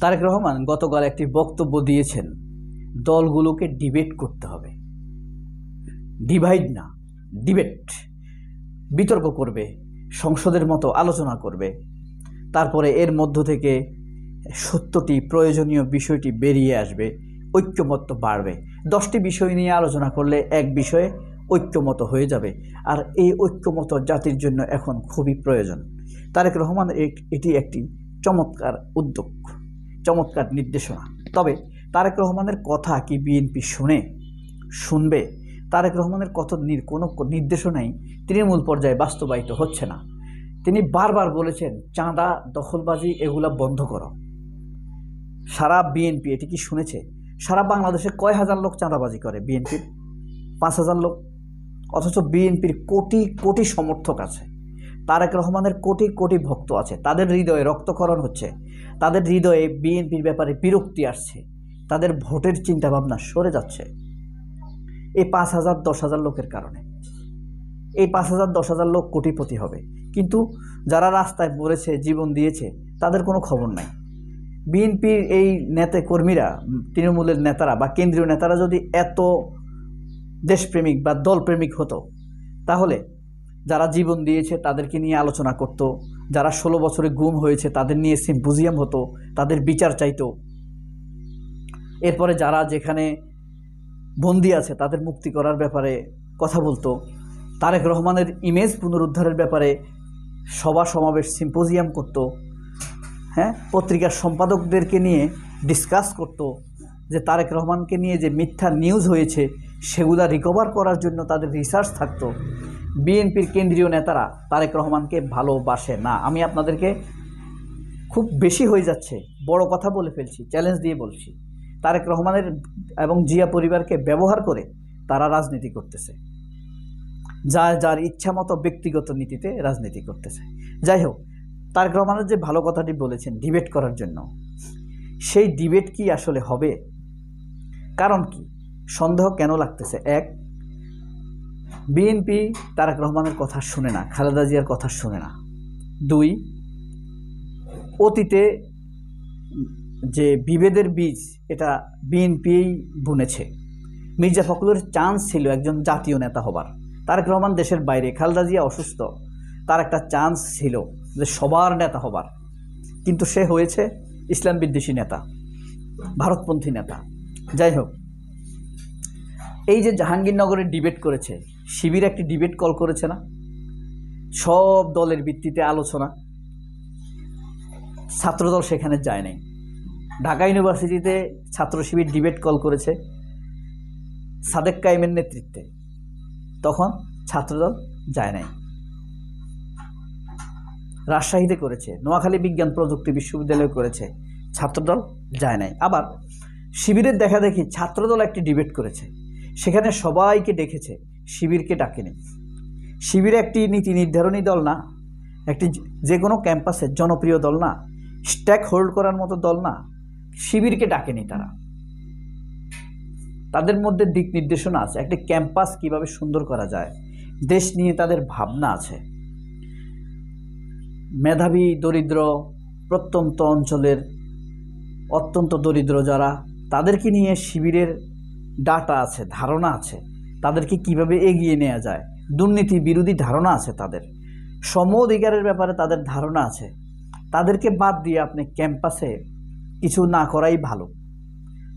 তারেক রহমান গতকাল একটি বক্তব্য দিয়েছেন, দলগুলোকে ডিবেট করতে হবে, ডিভাইড না, ডিবেট, বিতর্ক করবে, সংসদের মতো আলোচনা করবে, তারপরে এর মধ্য থেকে সত্যটি, প্রয়োজনীয় বিষয়টি বেরিয়ে আসবে, ঐক্যমত্য বাড়বে। 10টি বিষয় নিয়ে আলোচনা করলে এক বিষয়ে ঐক্যমত হয়ে যাবে, আর এই ঐক্যমত জাতির জন্য এখন খুবই প্রয়োজন। তারেক রহমান এটি একটি চমৎকার উদ্যোগ, চমৎকার নির্দেশনা। তবে তারেক রহমানের কথা কি বিএনপি শুনবে? তারেক রহমানের কোনো নির্দেশনাই তৃণমূল পর্যায়ে বাস্তবায়িত হচ্ছে না। তিনি বারবার বলেছেন, চাঁদা, দখলবাজি এগুলা বন্ধ করো। সারা বিএনপি এটি কি শুনেছে? সারা বাংলাদেশে কয় হাজার লোক চাঁদাবাজি করে? বিএনপির 5,000 লোক। অথচ বিএনপির কোটি কোটি সমর্থক আছে, তারেক রহমানের কোটি কোটি ভক্ত আছে। তাদের হৃদয়ে রক্তক্ষরণ হচ্ছে, তাদের হৃদয়ে বিএনপির ব্যাপারে বিরক্তি আসছে, তাদের ভোটের চিন্তাভাবনা সরে যাচ্ছে এই 5,000-10,000 লোকের কারণে। এই 5,000-10,000 লোক কোটিপতি হবে, কিন্তু যারা রাস্তায় মরেছে, জীবন দিয়েছে, তাদের কোনো খবর নাই। বিএনপির এই নেতা কর্মীরা, তৃণমূলের নেতারা বা কেন্দ্রীয় নেতারা যদি এত দেশপ্রেমিক বা দলপ্রেমিক হতো, তাহলে যারা জীবন দিয়েছে তাদেরকে নিয়ে আলোচনা করত, যারা 16 বছরে গুম হয়েছে তাদের নিয়ে সিম্পোজিয়াম হতো, তাদের বিচার চাইতো। এরপরে যারা যেখানে বন্দী আছে তাদের মুক্তি করার ব্যাপারে কথা বলতো, তারেক রহমানের ইমেজ পুনরুদ্ধারের ব্যাপারে সভা সমাবেশ, সিম্পোজিয়াম করত, পত্রিকার সম্পাদকদেরকে নিয়ে ডিসকাস করত, যে তারেক রহমানকে নিয়ে যে মিথ্যা নিউজ হয়েছে সেগুলা রিকভার করার জন্য তাদের রিসার্চ থাকতো। বিএনপির কেন্দ্রীয় নেতারা তারেক রহমানকে ভালোবাসে না। আমি আপনাদেরকে, খুব বেশি হয়ে যাচ্ছে, বড় কথা বলে ফেলছি, চ্যালেঞ্জ দিয়ে বলছি, তারেক রহমানের এবং জিয়া পরিবারকে ব্যবহার করে তারা রাজনীতি করতেছে, যার ইচ্ছা মতো ব্যক্তিগত নীতিতে রাজনীতি করতেছে। যাই হোক, তারেক রহমানের যে ভালো কথাটি বলেছেন ডিবেট করার জন্য, সেই ডিবেট কি আসলে হবে? কারণ কি সন্দেহ কেন লাগতেছে? এক, বিএনপি তারেক রহমানের কথা শুনে না, খালেদা জিয়ার কথা শুনে না। 2, অতীতে যে বিভেদের বীজ এটা বিএনপি বুনেছে। মির্জা ফখরুলের চান্স ছিল একজন জাতীয় নেতা হবার, তারেক রহমান দেশের বাইরে, খালেদা জিয়া অসুস্থ, তার একটা চান্স ছিল যে সবার নেতা হবার, কিন্তু সে হয়েছে ইসলাম বিদ্বেষী নেতা, ভারতপন্থী নেতা। যাই হোক, এই যে জাহাঙ্গীরনগরে ডিবেট করেছে, শিবির একটি ডিবেট কল করেছে না? সব দলের ভিত্তিতে আলোচনা, ছাত্রদল সেখানে যায় নাই। ঢাকা ইউনিভার্সিটিতে ছাত্র শিবির ডিবেট কল করেছে সাদেক কায়েমের নেতৃত্বে, তখন ছাত্রদল যায় নাই। রাজশাহীতে করেছে, নোয়াখালী বিজ্ঞান প্রযুক্তি বিশ্ববিদ্যালয়ে করেছে, ছাত্রদল যায় নাই। আবার শিবিরের দেখা দেখি ছাত্রদল একটি ডিবেট করেছে, সেখানে সবাইকে ডেকেছে, শিবিরকে ডাকেনি। শিবির একটি নীতি নির্ধারণী দল না, একটি যে কোনো ক্যাম্পাসের জনপ্রিয় দল না, স্ট্যাক হোল্ড করার মতো দল না, শিবিরকে ডাকেনি তারা। তাদের মধ্যে দিক নির্দেশনা আছে, একটি ক্যাম্পাস কিভাবে সুন্দর করা যায়, দেশ নিয়ে তাদের ভাবনা আছে। মেধাবী, দরিদ্র, প্রত্যন্ত অঞ্চলের অত্যন্ত দরিদ্র যারা, তাদেরকে নিয়ে শিবিরের ডাটা আছে, ধারণা আছে, তাদেরকে কিভাবে এগিয়ে নেওয়া যায়, দুর্নীতি বিরোধী ধারণা আছে, তাদের সম অধিকারের ব্যাপারে তাদের ধারণা আছে। তাদেরকে বাদ দিয়ে আপনি ক্যাম্পাসে কিছু না করাই ভালো,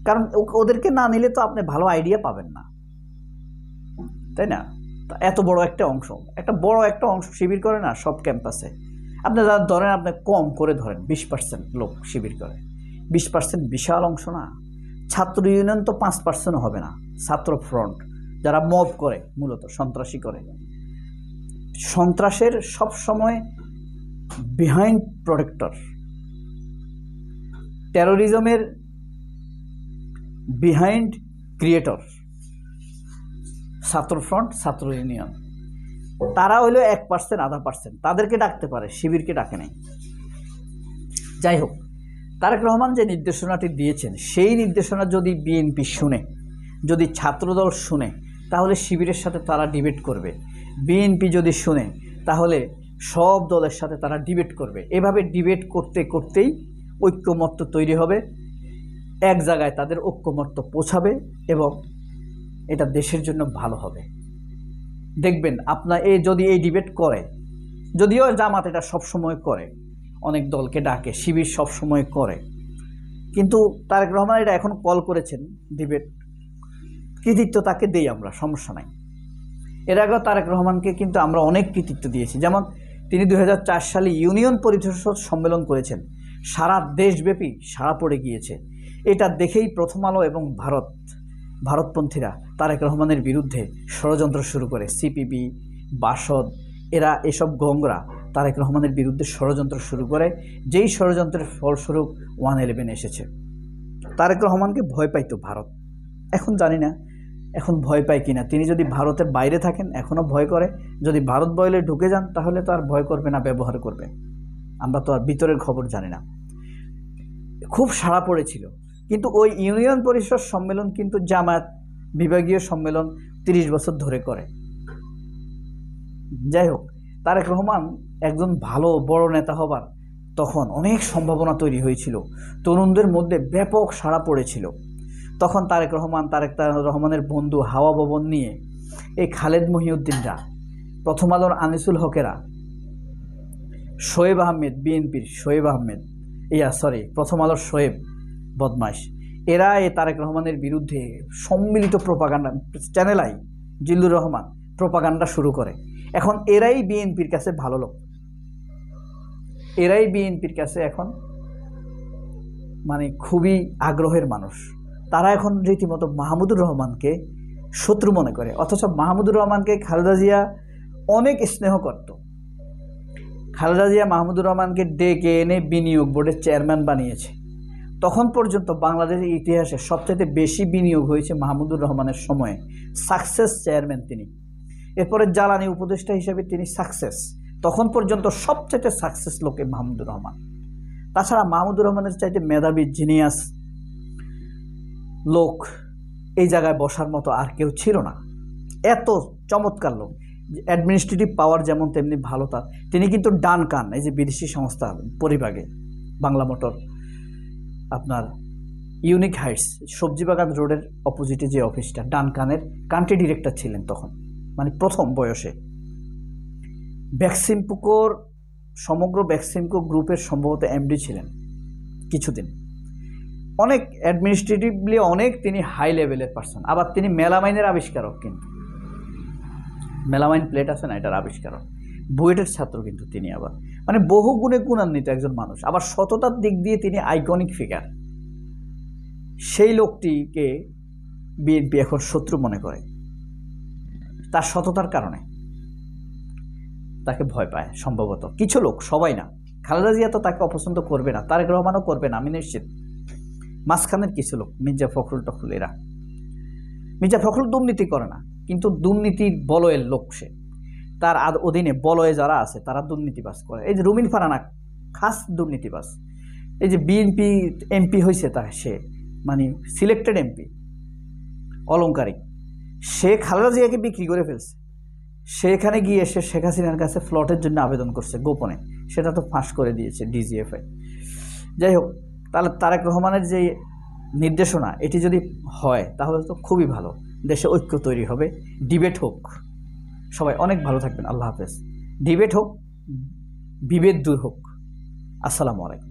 কারণ ওদেরকে না নিলে তো আপনি ভালো আইডিয়া পাবেন না, তাই না? এত বড় একটা অংশ শিবির করে না সব ক্যাম্পাসে। আপনি যারা ধরেন, আপনি কম করে ধরেন 20% লোক শিবির করে, 20% বিশাল অংশ না? ছাত্র ইউনিয়ন তো 5% হবে না। ছাত্র ফ্রন্ট যারা মব করে, মূলত সন্ত্রাসী করে, সন্ত্রাসের সব সময় বিহাইন্ড প্রোটেক্টর, টেরোরিজমের বিহাইন্ড ক্রিয়েটর ছাত্র ফ্রন্ট, ছাত্র ইউনিয়ন। তারা হইল 1%, 0.5%, তাদেরকে ডাকতে পারে, শিবিরকে ডাকে নাই। যাই হোক, তারেক রহমান যে নির্দেশনাটি দিয়েছেন, সেই নির্দেশনা যদি বিএনপি শুনে, যদি ছাত্রদল শুনে, তাহলে শিবিরের সাথে তারা ডিবেট করবে। বিএনপি যদি শুনে, তাহলে সব দলের সাথে তারা ডিবেট করবে। এভাবে ডিবেট করতে করতেই ঐক্যমত্য তৈরি হবে, এক জায়গায় তাদের ঐক্যমত্য পৌঁছাবে এবং এটা দেশের জন্য ভালো হবে। দেখবেন আপনার যদি এই ডিবেট করে, যদিও জামাত এটা সবসময় করে, অনেক দলকে ডাকে, শিবির সবসময় করে, কিন্তু তারেক রহমান এটা এখন কল করেছেন ডিবেট, কৃতিত্ব তাকে দেই আমরা, সমস্যা নাই। এর আগেও তারেক রহমানকে কিন্তু আমরা অনেক কৃতিত্ব দিয়েছি। যেমন তিনি 2004 সালে ইউনিয়ন পরিষদ সম্মেলন করেছেন, সারা দেশব্যাপী সাড়া পড়ে গিয়েছে। এটা দেখেই প্রথম আলো এবং ভারতপন্থীরা তারেক রহমানের বিরুদ্ধে ষড়যন্ত্র শুরু করে। সিপিবি, বাসদ, এরা এসব গংরা তারেক রহমানের বিরুদ্ধে ষড়যন্ত্র শুরু করে, যেই ষড়যন্ত্রের ফলস্বরূপ 111 এসেছে। তারেক রহমানকে ভয় পাইতো ভারত, এখন জানি না এখন ভয় পায় কিনা। তিনি যদি ভারতের বাইরে থাকেন এখনও ভয় করে, যদি ভারত বয়লে ঢুকে যান তাহলে তো আর ভয় করবে না, ব্যবহার করবে। আমরা তো আর ভিতরের খবর জানি না। খুব সাড়া পড়েছিল, কিন্তু ওই ইউনিয়ন পরিষদ সম্মেলন কিন্তু জামায়াত বিভাগীয় সম্মেলন 30 বছর ধরে করে। যাই হোক, তারেক রহমান একজন ভালো বড় নেতা হবার তখন অনেক সম্ভাবনা তৈরি হয়েছিল, তরুণদের মধ্যে ব্যাপক সাড়া পড়েছিল। তখন তারেক রহমানের বন্ধু হাওয়া ভবন নিয়ে এই খালেদ মহিউদ্দিনরা, প্রথম আলোর আনিসুল হকেরা, শোয়েব আহমেদ, বিএনপির শোয়েব আহমেদ, প্রথম আলোর শোয়েব বদমাইশ, এরা এই তারেক রহমানের বিরুদ্ধে সম্মিলিত প্রোপাগান্ডা, চ্যানেলাই জিল্লুর রহমান প্রোপাগান্ডা শুরু করে। এখন এরাই বিএনপির কাছে ভালো লোক, এরাই বিএনপির কাছে এখন মানে খুবই আগ্রহের মানুষ। তারা এখন রীতিমতো মাহমুদুর রহমানকে শত্রু মনে করে, অথচ মাহমুদুর রহমানকে খালেদা জিয়া অনেক স্নেহ করত। খালেদা জিয়া মাহমুদুর রহমানকে ডেকে এনে বিনিয়োগ বোর্ডের চেয়ারম্যান বানিয়েছে। তখন পর্যন্ত বাংলাদেশের ইতিহাসে সবচেয়ে বেশি বিনিয়োগ হয়েছে মাহমুদুর রহমানের সময়ে, সাকসেস চেয়ারম্যান তিনি। এরপরে জ্বালানি উপদেষ্টা হিসেবে তিনি সাকসেস, তখন পর্যন্ত সবচেয়ে সাকসেস লোকে মাহমুদুর রহমান। তাছাড়া মাহমুদুর রহমানের চাইতে মেধাবী, জিনিয়াস লোক এই জায়গায় বসার মতো আর কেউ ছিল না। এত চমৎকার লোক, অ্যাডমিনিস্ট্রেটিভ পাওয়ার যেমন তেমনি ভালো তার। তিনি কিন্তু ডানকান, এই যে বিদেশি সংস্থা পরিবাগে, বাংলা মোটর, আপনার ইউনিক হাইটস, সবজি বাগান রোডের অপোজিটে যে অফিসটা, ডানকানের কান্ট্রি ডিরেক্টর ছিলেন তখন, মানে প্রথম বয়সে। ভ্যাকসিমকোর সমগ্র ভ্যাকসিমকো গ্রুপের সম্ভবত এমডি ছিলেন কিছুদিন। অনেক অ্যাডমিনিস্ট্রেটিভলি অনেক তিনি হাই লেভেলের পার্সন। আবার তিনি মেলামাইনের আবিষ্কারক, কিন্তু মেলামাইন প্লেট আছে না, এটার আবিষ্কারক, বুয়েটের ছাত্র কিন্তু তিনি। আবার মানে বহু গুণে গুণান্বিত একজন মানুষ। আবার সততার দিক দিয়ে তিনি আইকনিক ফিগার। সেই লোকটিকে বিএনপি এখন শত্রু মনে করে, তার সততার কারণে তাকে ভয় পায় সম্ভবত কিছু লোক, সবাই না। খালেদা জিয়া তো তাকে অপছন্দ করবে না, তারেক রহমানও করবে না, আমি নিশ্চিত। মাঝখানের কিছু লোক, মির্জা ফখরুল টখরুল, এরা। মির্জা ফখরুল দুর্নীতি করে না, কিন্তু দুর্নীতির বলয়ের লোক সে। তার অধীনে বলয়ে যারা আছে তারা দুর্নীতিবাজ করে। এই যে রুমিন ফারানা খাস দুর্নীতিবাজ। এই যে বিএনপি এমপি হয়েছে, সে মানে সিলেক্টেড এমপি, অলংকারিক, সে খালেদা জিয়াকে বিক্রি করে ফেলছে। সেখানে গিয়ে সে শেখ হাসিনার কাছে ফ্লটের জন্য আবেদন করছে গোপনে, সেটা তো ফাঁস করে দিয়েছে ডিজিএফআই। যাই হোক, তাহলে তারেক রহমানের যে নির্দেশনা, এটি যদি হয় তাহলে তো খুবই ভালো, দেশে ঐক্য তৈরি হবে। ডিবেট হোক, সবাই অনেক ভালো থাকবেন, আল্লাহ হাফেজ। ডিবেট হোক, বিভেদ দূর হোক। আসসালামু আলাইকুম।